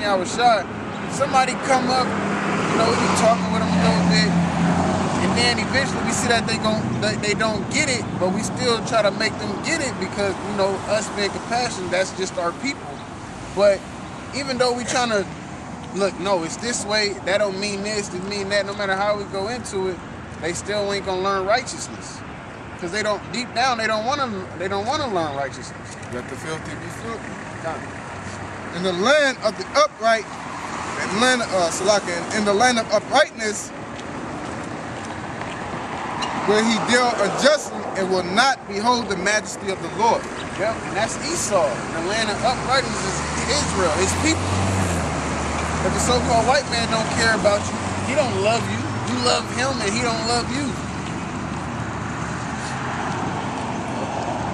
I was shot. Somebody come up, you know, we be talking with them a little bit, and then eventually we see that they don't get it, but we still try to make them get it because, you know, us being compassionate, that's just our people. But even though we trying to look, no, it's this way, that don't mean this, it mean that. No matter how we go into it, they still ain't gonna learn righteousness. Because they don't, deep down, they don't wanna learn righteousness. Let the filthy be filthy. In the land of the upright, in the land of uprightness, where he dealt unjustly and will not behold the majesty of the Lord. Yep, and that's Esau. The land of uprightness is Israel, his people. But the so-called white man don't care about you. He don't love you. You love him and he don't love you.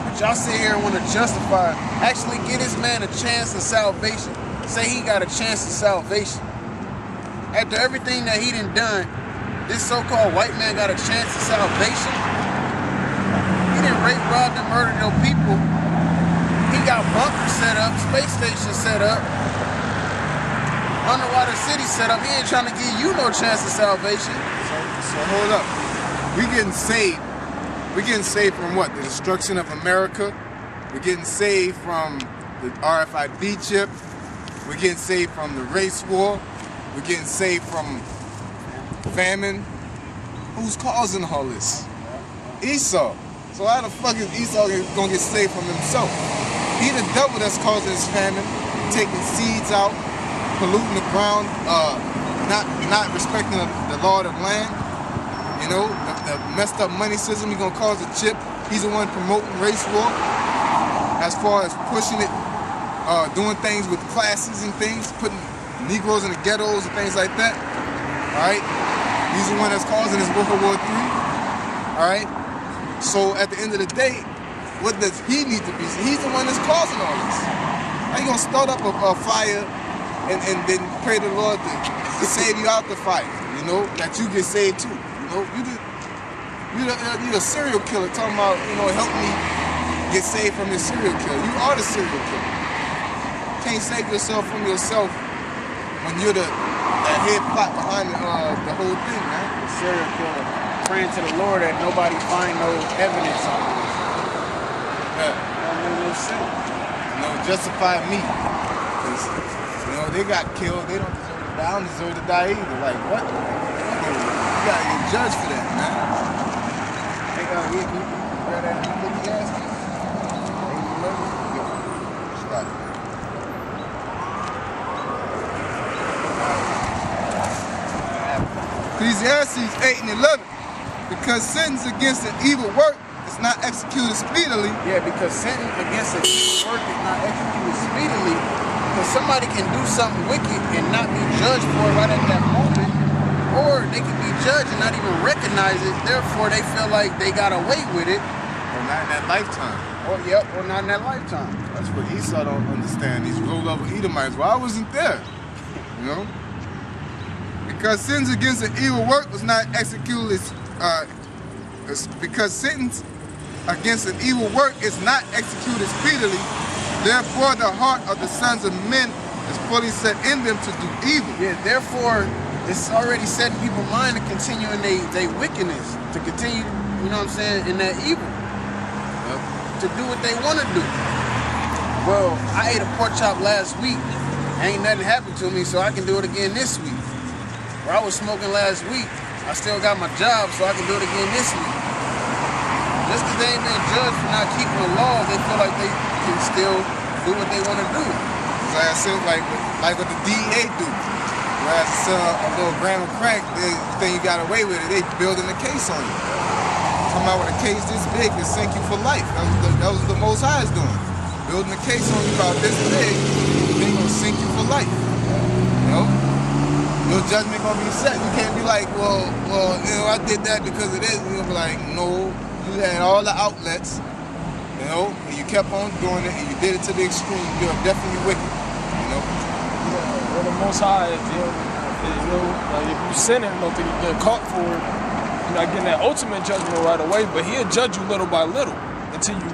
But y'all sit here and want to justify, actually give this man a chance of salvation. Say he got a chance of salvation. After everything that he done, this so-called white man got a chance of salvation. He didn't rape, rob, and murder no people. He got bunkers set up, space stations set up, underwater city set up. He ain't trying to give you no chance of salvation. So hold up. We getting saved. We're getting saved from what? The destruction of America. We're getting saved from the RFID chip. We're getting saved from the race war. We're getting saved from famine. Who's causing all this? Esau. So how the fuck is Esau gonna get saved from himself? He the devil that's causing this famine, taking seeds out, polluting the ground, not respecting the law of the land. You know, the messed up money system. He's gonna cause a chip. He's the one promoting race war. As far as pushing it, doing things with classes and things, putting Negroes in the ghettos and things like that. All right. He's the one that's causing this World War III. All right. So at the end of the day, what does he need to be? He's the one that's causing all this. How you gonna start up a fire and then pray to the Lord to save you out the fire? You know, that you get saved too. You know, you're a serial killer talking about, you know, help me get saved from this serial killer. You are the serial killer. You can't save yourself from yourself when you're that head plot behind the whole thing, man. The serial killer praying to the Lord that nobody find no evidence on this. Yeah. That don't make no sense. You know, justify me. Because, you know, they got killed. They don't deserve to die. I don't deserve to die either. Like, what? You gotta get judged for that, man. They gotta get you. Grab that little gas. Ecclesiastes 8 and 11. Because sentence against an evil work is not executed speedily. Yeah, because sentence against an evil work is not executed speedily. Because somebody can do something wicked and not be judged for it right at that moment. Or they can be judged and not even recognize it. Therefore, they feel like they got away with it. Or not in that lifetime. Or not in that lifetime. That's what Esau don't understand. These low-level Edomites. Well, I wasn't there. You know? Because sentence against an evil work was not executed, because sentence against an evil work is not executed speedily, therefore the heart of the sons of men is fully set in them to do evil. Yeah, therefore it's already set in people's mind to continue in their wickedness, to continue, you know what I'm saying, in that evil. Yep. To do what they want to do. Well, I ate a pork chop last week. Ain't nothing happened to me, so I can do it again this week. Where I was smoking last week, I still got my job, so I can do it again this week. Just because they ain't been judged for not keeping the laws, they feel like they can still do what they want to do. Like I said, like what the DEA do. Whereas a little gram of crack, they think you got away with it, they building a case on you. Come out with a case this big and sink you for life. That was the Most High's doing. Building a case on you about this big, they gonna sink you for life. You know? Your judgment gonna be set. You can't be like, well, you know, I did that because of this. You're gonna be like, no, you had all the outlets, you know, and you kept on doing it, and you did it to the extreme. You're definitely wicked, you know. Yeah, well, the Most High is, you know, like if you sin, I don't think you get caught for it. You're not getting that ultimate judgment right away, but He'll judge you little by little until you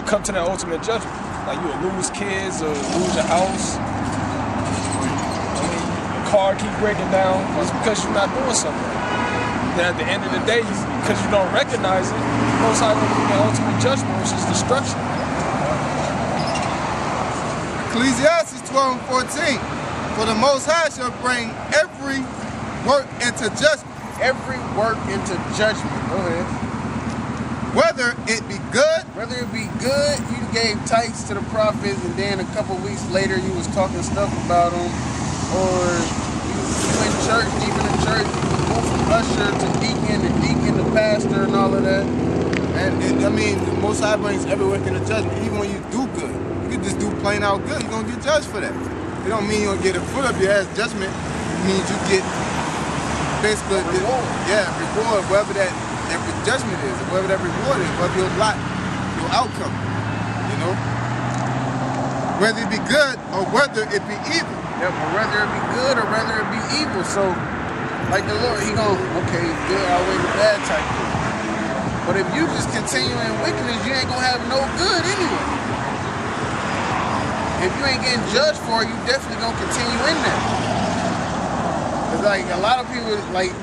come to that ultimate judgment. Like you'll lose kids or lose your house. car keep breaking down, it's because you're not doing something. Then at the end of the day, because you don't recognize it, Most High going to do the ultimate judgment, which is destruction. Ecclesiastes 12 and 14. For the Most High shall bring every work into judgment. Every work into judgment. Go ahead. Whether it be good, Whether it be good, you gave tithes to the prophets, and then a couple weeks later you was talking stuff about them, or you in church, deep in the church, you go from usher to deacon to pastor and all of that. and I mean, the Most High brings every work into judgment, even when you do good. You can just do plain out good, you're going to get judged for that. It don't mean you're going to get a foot up your ass judgment. It means you get basically reward, wherever that judgment is, or wherever that reward is, whether your lot, your outcome, you know? Whether it be good or whether it be evil. Yeah, but whether it be good or whether it be evil. So, like the Lord, he gon' okay, good outweigh the bad type thing. But if you just continue in wickedness, you ain't gonna have no good anyway. If you ain't getting judged for it, you definitely gonna continue in that. Cause like a lot of people, like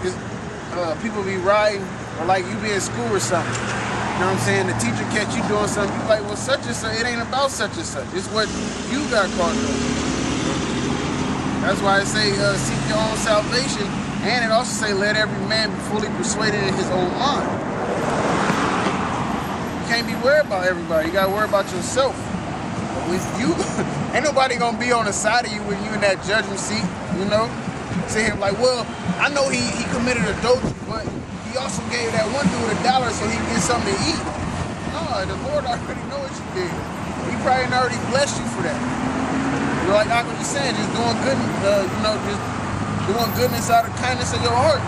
people be riding, or like you be in school or something. You know what I'm saying? The teacher catch you doing something, you like, well, such and such. It ain't about such and such. It's what you got caught doing. That's why I say seek your own salvation, and it also say let every man be fully persuaded in his own mind. You can't be worried about everybody. You gotta worry about yourself. With you, ain't nobody gonna be on the side of you when you in that judgment seat, you know? Say him like, well, I know he committed adultery, but he also gave that one dude $1 so he can get something to eat. No, the Lord already know what you did. He probably already blessed you for that. You know, like I was just saying, just doing good, just doing goodness out of kindness of your heart.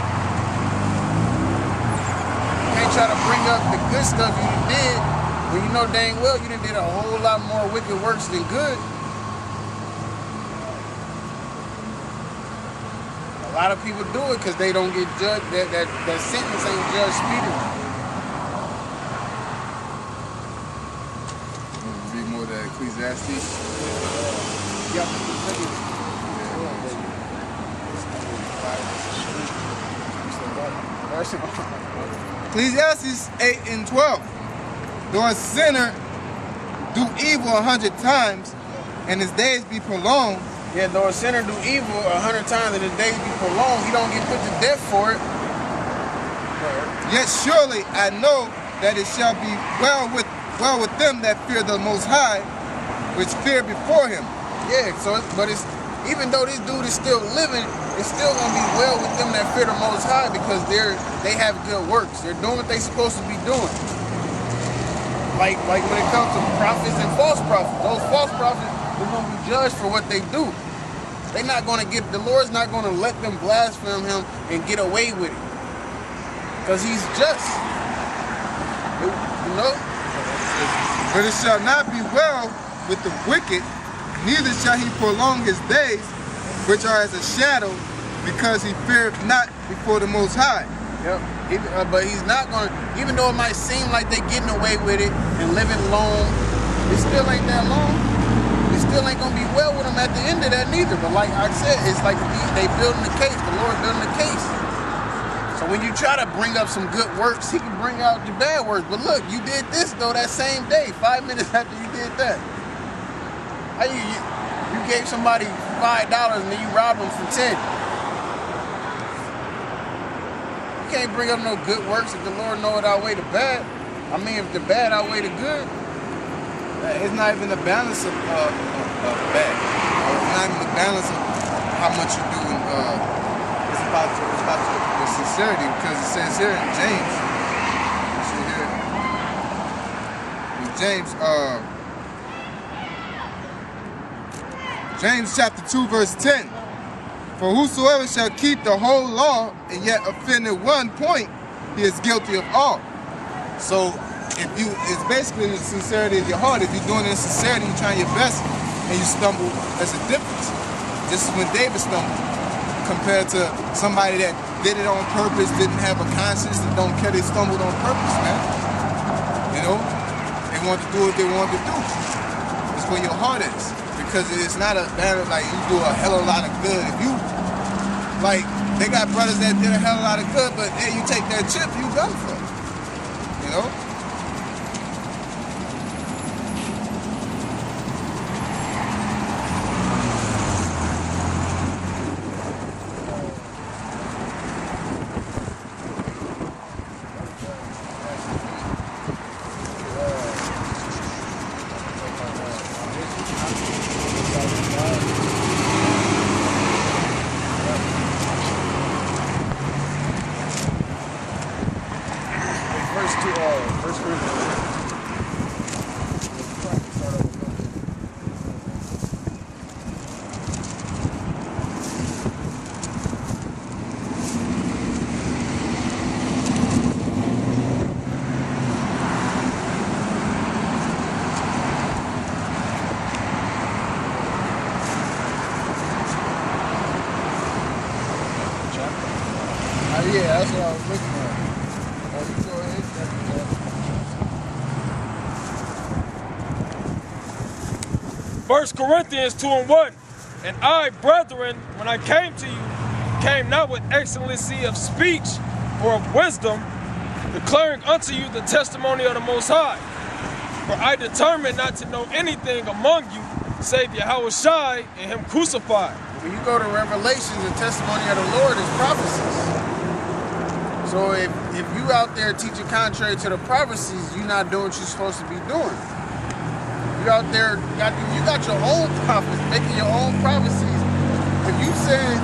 You can't try to bring up the good stuff you did when you know dang well you done did a whole lot more wicked works than good. A lot of people do it because they don't get judged. That sentence ain't judged speedily. Read more of that Ecclesiastes. Yep. Ecclesiastes 8 and 12. Though a sinner do evil 100 times, and his days be prolonged. Yeah, though a sinner do evil 100 times and his days be prolonged, he don't get put to death for it. Yet surely I know that it shall be well with them that fear the Most High, which fear before him. Yeah, but even though this dude is still living, it's still gonna be well with them that fear the Most High because they have good works. They're doing what they're supposed to be doing. Like when it comes to prophets and false prophets, those false prophets are gonna be judged for what they do. They're not gonna the Lord's not gonna let them blaspheme him and get away with it. Because he's just. You know? But it shall not be well with the wicked, neither shall he prolong his days, which are as a shadow, because he feareth not before the Most High. Yep. But he's not going to, even though it might seem like they're getting away with it and living long, it still ain't that long. It still ain't going to be well with them at the end of that neither. But like I said, it's like they building the case, the Lord building the case. So when you try to bring up some good works, he can bring out your bad works. But look, you did this though that same day, 5 minutes after you did that. How you gave somebody $5 and then you robbed them for 10. You can't bring up no good works if the Lord know it outweigh the bad. I mean, if the bad outweigh the good. It's not even the balance of bad. It's not even the balance of how much you do. It's about the sincerity, because it says here in James. You see here in James chapter 2 verse 10. For whosoever shall keep the whole law and yet offend in one point, he is guilty of all. So it's basically the sincerity of your heart. If you're doing it in sincerity, you're trying your best, and you stumble, there's a difference. This is when David stumbled, compared to somebody that did it on purpose, didn't have a conscience, and don't care they stumbled on purpose, man. You know? They want to do what they want to do. It's where your heart is. Because it's not a matter like you do a hell of a lot of good. If you Like, they got brothers that did a hell of a lot of good, but hey, you take that chip, you done for. You know? Yeah, that's what I was looking at. Oh, you go ahead. First Corinthians 2:1. And I, brethren, when I came to you, came not with excellency of speech or of wisdom, declaring unto you the testimony of the Most High. For I determined not to know anything among you, save Yahushua and him crucified. When you go to Revelations, the testimony of the Lord is prophecies. So if you out there teaching contrary to the prophecies, you're not doing what you're supposed to be doing. You out there, you got your own prophets, making your own prophecies. If you saying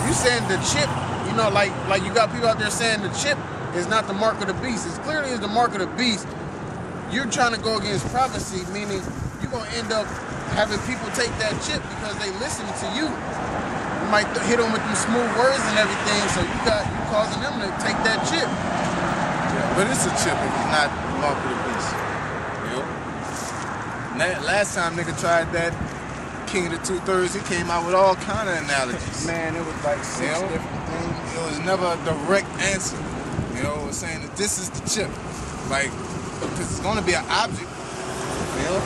you saying the chip, you know, like you got people out there saying the chip is not the mark of the beast. It's clearly is the mark of the beast. You're trying to go against prophecy, meaning you're gonna end up having people take that chip because they listen to you. You might hit them with them smooth words and everything, so you causing them to take that chip. Yeah, but it's a chip if it's not the mark of the beast. You know? Last time nigga tried that King of the Two-Thirds, he came out with all kind of analogies. Man, it was like six different things. It was never a direct answer. You know, it was saying that this is the chip. Like, because it's going to be an object. You know?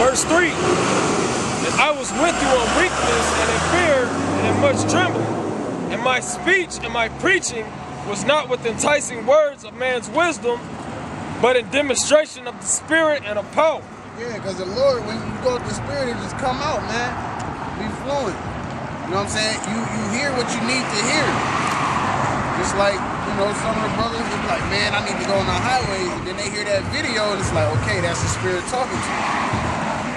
Verse 3. And I was with you in weakness and in fear and in much trembling. And my speech and my preaching was not with enticing words of man's wisdom, but in demonstration of the Spirit and of power. Yeah, because the Lord, when you go with the Spirit, it just come out, man. Be fluent. You know what I'm saying? You hear what you need to hear. Just like, you know, some of the brothers will be like, man, I need to go on the highways. And then they hear that video and it's like, okay, that's the Spirit talking to you.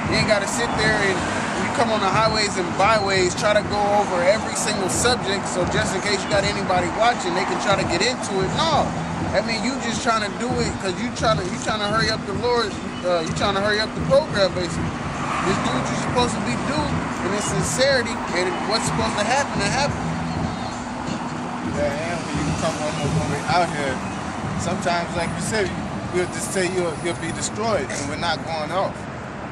You ain't got to sit there and you come on the highways and byways, try to go over every single subject. So just in case you got anybody watching, they can try to get into it. No. I mean, you just trying to do it because you trying to hurry up the Lord. You trying to hurry up the program, basically. Just do what you're supposed to be doing, and in sincerity, and what's supposed to happen. Yeah, and when you come out here, sometimes, like you said, we'll just say you'll be destroyed, and we're not going off.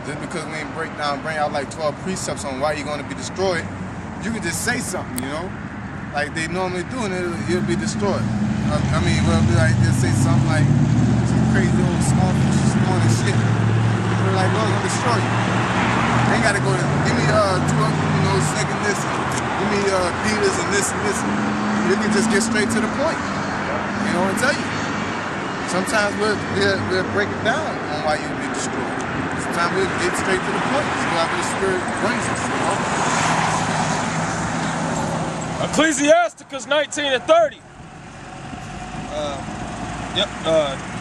Just because we ain't bring out like 12 precepts on why you're going to be destroyed, you can just say something, you know? Like they normally do, and you'll be destroyed. I mean, we'll be like, just say something like some crazy old scorn and shit. We're like, well, I'm going to destroy you. They ain't got to go to, give me second this, give me Peters and this and this. You can just get straight to the point. You know what I tell you? Sometimes we'll break it down on why you'll be destroyed. Sometimes we'll get straight to the point. So whatever the Spirit brings us, you know? Ecclesiasticus 19:30.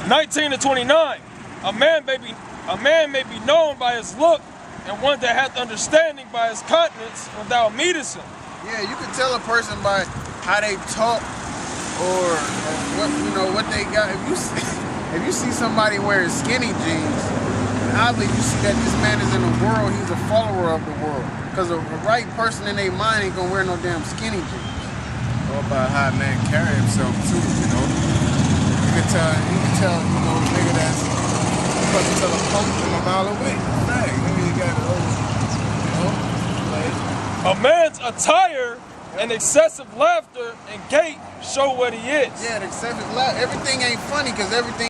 19:29. A man may be known by his look, and one that hath understanding by his countenance when thou meetest him. Yeah, you can tell a person by how they talk or what they got. If you see somebody wearing skinny jeans, obviously you see that this man is in the world. He's a follower of the world. Because a right person in their mind ain't gonna wear no damn skinny jeans. Or about how a man carry himself too, you know. You can tell, you know, a nigga that's supposed to tell a punk from a mile away. Dang, maybe you got A man's attire and excessive laughter and gait show what he is. Yeah, the excessive laughter. Everything ain't funny because everything